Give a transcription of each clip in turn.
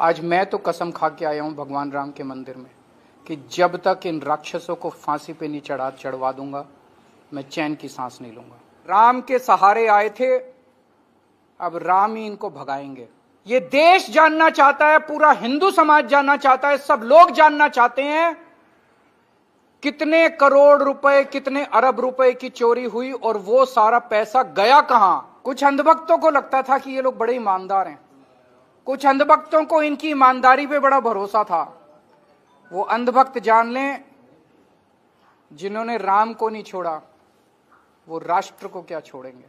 आज मैं तो कसम खा के आया हूं भगवान राम के मंदिर में कि जब तक इन राक्षसों को फांसी पे नहीं चढ़वा दूंगा मैं चैन की सांस नहीं लूंगा। राम के सहारे आए थे, अब राम ही इनको भगाएंगे। ये देश जानना चाहता है, पूरा हिंदू समाज जानना चाहता है, सब लोग जानना चाहते हैं कितने करोड़ रुपए, कितने अरब रुपए की चोरी हुई और वो सारा पैसा गया कहां। कुछ अंधभक्तों को लगता था कि ये लोग बड़े ईमानदार हैं, कुछ अंधभक्तों को इनकी ईमानदारी पे बड़ा भरोसा था। वो अंधभक्त जान लें, जिन्होंने राम को नहीं छोड़ा वो राष्ट्र को क्या छोड़ेंगे।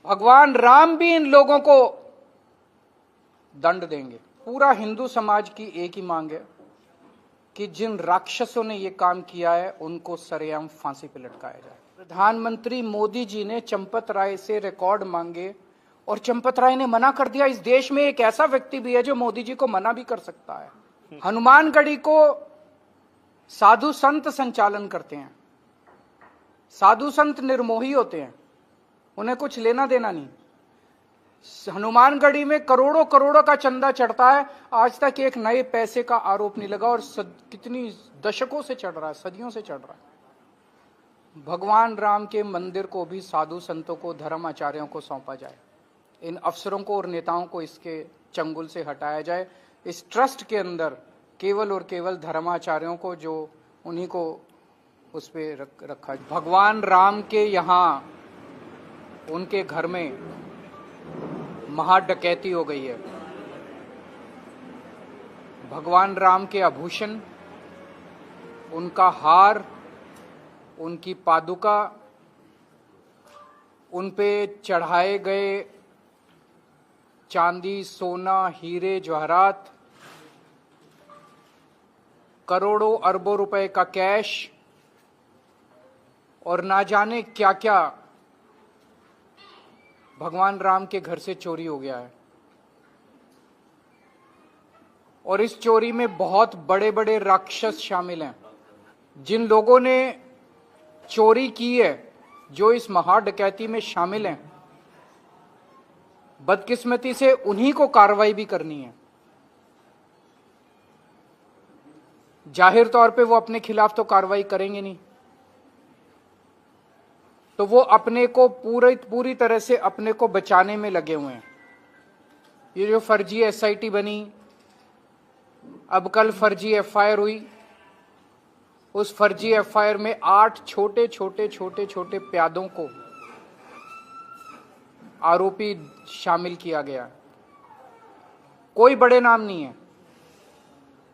भगवान राम भी इन लोगों को दंड देंगे। पूरा हिंदू समाज की एक ही मांग है कि जिन राक्षसों ने ये काम किया है उनको सरेआम फांसी पे लटकाया जाए। प्रधानमंत्री मोदी जी ने चंपत राय से रिकॉर्ड मांगे और चंपत राय ने मना कर दिया। इस देश में एक ऐसा व्यक्ति भी है जो मोदी जी को मना भी कर सकता है। हनुमानगढ़ी को साधु संत संचालन करते हैं, साधु संत निर्मोही होते हैं, उन्हें कुछ लेना देना नहीं। हनुमानगढ़ी में करोड़ों करोड़ों का चंदा चढ़ता है, आज तक एक नए पैसे का आरोप नहीं लगा और कितनी दशकों से चढ़ रहा है, सदियों से चढ़ रहा है। भगवान राम के मंदिर को भी साधु संतों को, धर्म आचार्यों को सौंपा जाए। इन अफसरों को और नेताओं को इसके चंगुल से हटाया जाए। इस ट्रस्ट के अंदर केवल और केवल धर्माचार्यों को, जो उन्हीं को उस पे रखा। भगवान राम के यहाँ उनके घर में महाडकैती हो गई है। भगवान राम के आभूषण, उनका हार, उनकी पादुका, उन पे चढ़ाए गए चांदी, सोना, हीरे जवाहरात, करोड़ों अरबों रुपए का कैश और ना जाने क्या क्या भगवान राम के घर से चोरी हो गया है। और इस चोरी में बहुत बड़े बड़े राक्षस शामिल हैं। जिन लोगों ने चोरी की है, जो इस महाडकैती में शामिल हैं, बदकिस्मती से उन्हीं को कार्रवाई भी करनी है। जाहिर तौर पे वो अपने खिलाफ तो कार्रवाई करेंगे नहीं, तो वो अपने को पूरी तरह से अपने को बचाने में लगे हुए हैं। ये जो फर्जी एसआईटी बनी, अब कल फर्जी एफआईआर हुई, उस फर्जी एफआईआर में 8 छोटे छोटे प्यादों को आरोपी शामिल किया गया। कोई बड़े नाम नहीं है।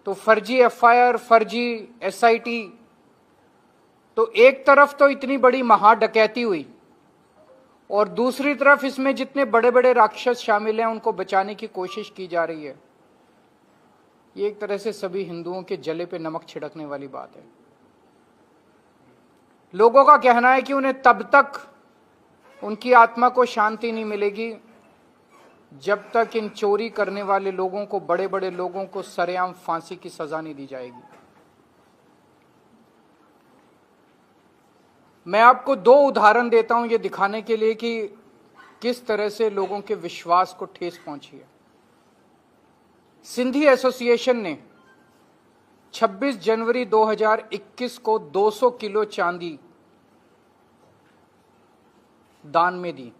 तो फर्जी एफआईआर, फर्जी एसआईटी, तो एक तरफ तो इतनी बड़ी महाडकैती हुई और दूसरी तरफ इसमें जितने बड़े बड़े राक्षस शामिल हैं उनको बचाने की कोशिश की जा रही है। ये एक तरह से सभी हिंदुओं के जले पे नमक छिड़कने वाली बात है। लोगों का कहना है कि उन्हें तब तक उनकी आत्मा को शांति नहीं मिलेगी जब तक इन चोरी करने वाले लोगों को, बड़े बड़े लोगों को सरेआम फांसी की सजा नहीं दी जाएगी। मैं आपको 2 उदाहरण देता हूं ये दिखाने के लिए कि किस तरह से लोगों के विश्वास को ठेस पहुंची है। सिंधी एसोसिएशन ने 26 जनवरी 2021 को 200 किलो चांदी दान में दी।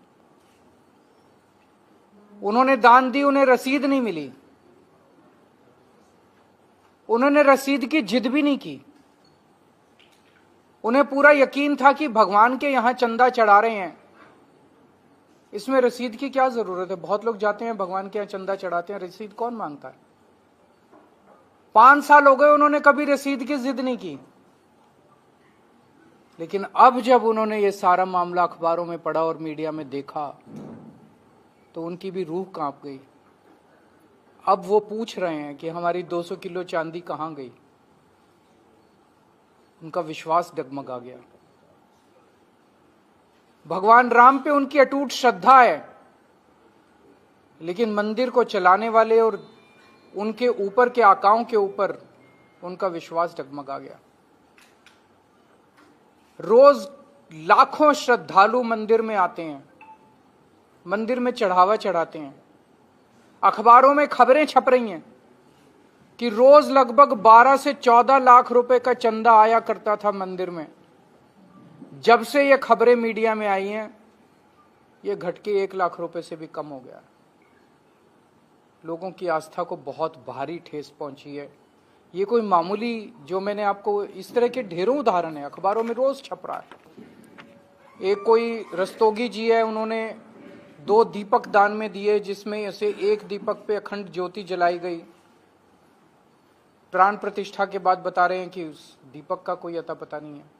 उन्होंने दान दी, उन्हें रसीद नहीं मिली, उन्होंने रसीद की जिद भी नहीं की। उन्हें पूरा यकीन था कि भगवान के यहां चंदा चढ़ा रहे हैं, इसमें रसीद की क्या जरूरत है। बहुत लोग जाते हैं भगवान के यहां चंदा चढ़ाते हैं, रसीद कौन मांगता है। 5 साल हो गए, उन्होंने कभी रसीद की जिद नहीं की। लेकिन अब जब उन्होंने ये सारा मामला अखबारों में पढ़ा और मीडिया में देखा तो उनकी भी रूह कांप गई। अब वो पूछ रहे हैं कि हमारी 200 किलो चांदी कहां गई। उनका विश्वास डगमगा गया। भगवान राम पे उनकी अटूट श्रद्धा है, लेकिन मंदिर को चलाने वाले और उनके ऊपर के आकाओं के ऊपर उनका विश्वास डगमगा गया। रोज लाखों श्रद्धालु मंदिर में आते हैं, मंदिर में चढ़ावा चढ़ाते हैं। अखबारों में खबरें छप रही हैं कि रोज लगभग 12 से 14 लाख रुपए का चंदा आया करता था मंदिर में। जब से ये खबरें मीडिया में आई हैं, ये घट के 1 लाख रुपए से भी कम हो गया। लोगों की आस्था को बहुत भारी ठेस पहुंची है। ये कोई मामूली, जो मैंने आपको इस तरह के ढेरों उदाहरण है, अखबारों में रोज छप रहा है। एक कोई रस्तोगी जी है, उन्होंने 2 दीपक दान में दिए, जिसमें से एक दीपक पे अखंड ज्योति जलाई गई। प्राण प्रतिष्ठा के बाद बता रहे हैं कि उस दीपक का कोई अता पता नहीं है।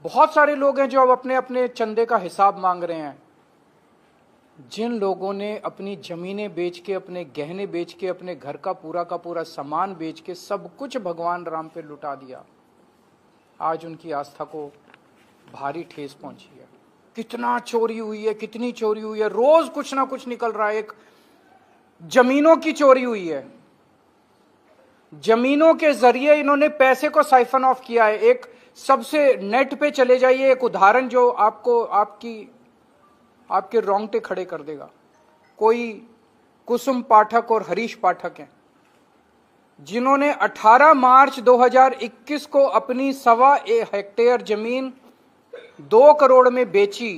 बहुत सारे लोग हैं जो अब अपने अपने चंदे का हिसाब मांग रहे हैं। जिन लोगों ने अपनी जमीनें बेच के, अपने गहने बेच के, अपने घर का पूरा सामान बेच के सब कुछ भगवान राम पे लुटा दिया, आज उनकी आस्था को भारी ठेस पहुंची है। कितना चोरी हुई है, कितनी चोरी हुई है, रोज कुछ ना कुछ निकल रहा है। एक जमीनों की चोरी हुई है, जमीनों के जरिए इन्होंने पैसे को साइफन ऑफ किया है। एक सबसे नेट पे चले जाइए, एक उदाहरण जो आपको आपके रोंगटे खड़े कर देगा। कोई कुसुम पाठक और हरीश पाठक हैं, जिन्होंने 18 मार्च 2021 को अपनी 1.25 हेक्टेयर जमीन 2 करोड़ में बेची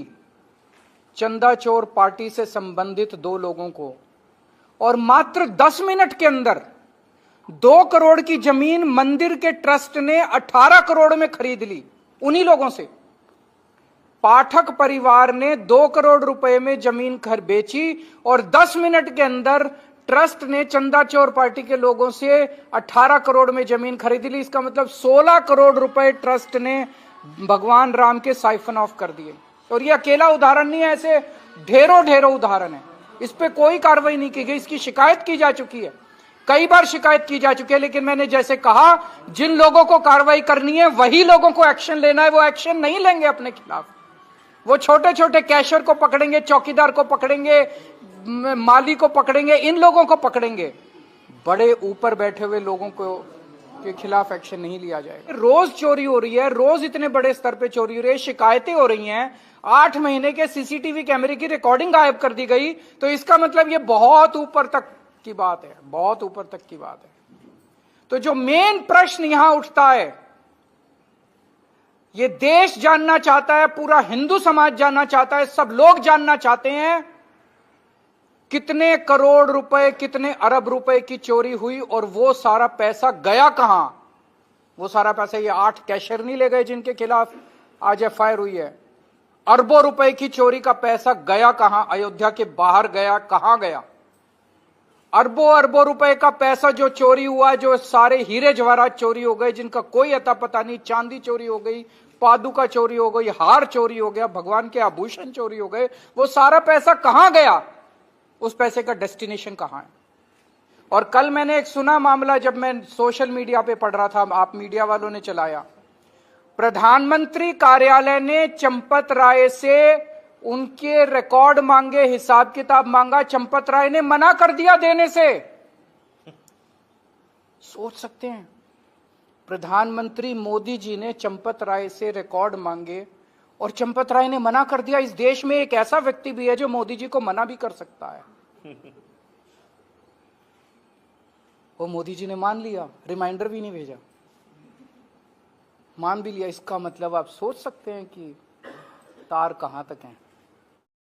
चंदा चोर पार्टी से संबंधित 2 लोगों को, और मात्र 10 मिनट के अंदर 2 करोड़ की जमीन मंदिर के ट्रस्ट ने 18 करोड़ में खरीद ली उन्हीं लोगों से। पाठक परिवार ने 2 करोड़ रुपए में जमीन घर बेची और 10 मिनट के अंदर ट्रस्ट ने चंदा चोर पार्टी के लोगों से 18 करोड़ में जमीन खरीद ली। इसका मतलब 16 करोड़ रुपए ट्रस्ट ने भगवान राम के साइफन ऑफ कर दिए। और ये अकेला उदाहरण नहीं है, ऐसे ढेरों उदाहरण है। इस पे कोई कार्रवाई नहीं की गई। इसकी शिकायत की जा चुकी है, कई बार शिकायत की जा चुकी है, लेकिन मैंने जैसे कहा, जिन लोगों को कार्रवाई करनी है वही लोगों को एक्शन लेना है। वो एक्शन नहीं लेंगे अपने खिलाफ। वो छोटे छोटे कैशियर को पकड़ेंगे, चौकीदार को पकड़ेंगे, माली को पकड़ेंगे, इन लोगों को पकड़ेंगे। बड़े ऊपर बैठे हुए लोगों को के खिलाफ एक्शन नहीं लिया जाएगा। रोज चोरी हो रही है, रोज इतने बड़े स्तर पे चोरी हो रही है, शिकायतें हो रही हैं। 8 महीने के सीसीटीवी कैमरे की रिकॉर्डिंग गायब कर दी गई, तो इसका मतलब ये बहुत ऊपर तक की बात है, बहुत ऊपर तक की बात है। तो जो मेन प्रश्न यहां उठता है, ये देश जानना चाहता है, पूरा हिंदू समाज जानना चाहता है, सब लोग जानना चाहते हैं, कितने करोड़ रुपए, कितने अरब रुपए की चोरी हुई और वो सारा पैसा गया कहां। वो सारा पैसा ये 8 कैशियर नहीं ले गए जिनके खिलाफ आज एफआईआर हुई है। अरबों रुपए की चोरी का पैसा गया कहां, अयोध्या के बाहर गया, कहां गया। अरबों रुपए का पैसा जो चोरी हुआ, जो सारे हीरे जवाहरात चोरी हो गए जिनका कोई अता पता नहीं, चांदी चोरी हो गई, पादुका चोरी हो गई, हार चोरी हो गया, भगवान के आभूषण चोरी हो गए, वो सारा पैसा कहां गया, उस पैसे का डेस्टिनेशन कहां है। और कल मैंने एक सुना मामला, जब मैं सोशल मीडिया पे पढ़ रहा था, आप मीडिया वालों ने चलाया, प्रधानमंत्री कार्यालय ने चंपत राय से उनके रिकॉर्ड मांगे, हिसाब किताब मांगा, चंपत राय ने मना कर दिया देने से। सोच सकते हैं, प्रधानमंत्री मोदी जी ने चंपत राय से रिकॉर्ड मांगे और चंपत राय ने मना कर दिया। इस देश में एक ऐसा व्यक्ति भी है जो मोदी जी को मना भी कर सकता है। वो मोदी जी ने मान लिया, रिमाइंडर भी नहीं भेजा, मान भी लिया। इसका मतलब आप सोच सकते हैं कि तार कहां तक है।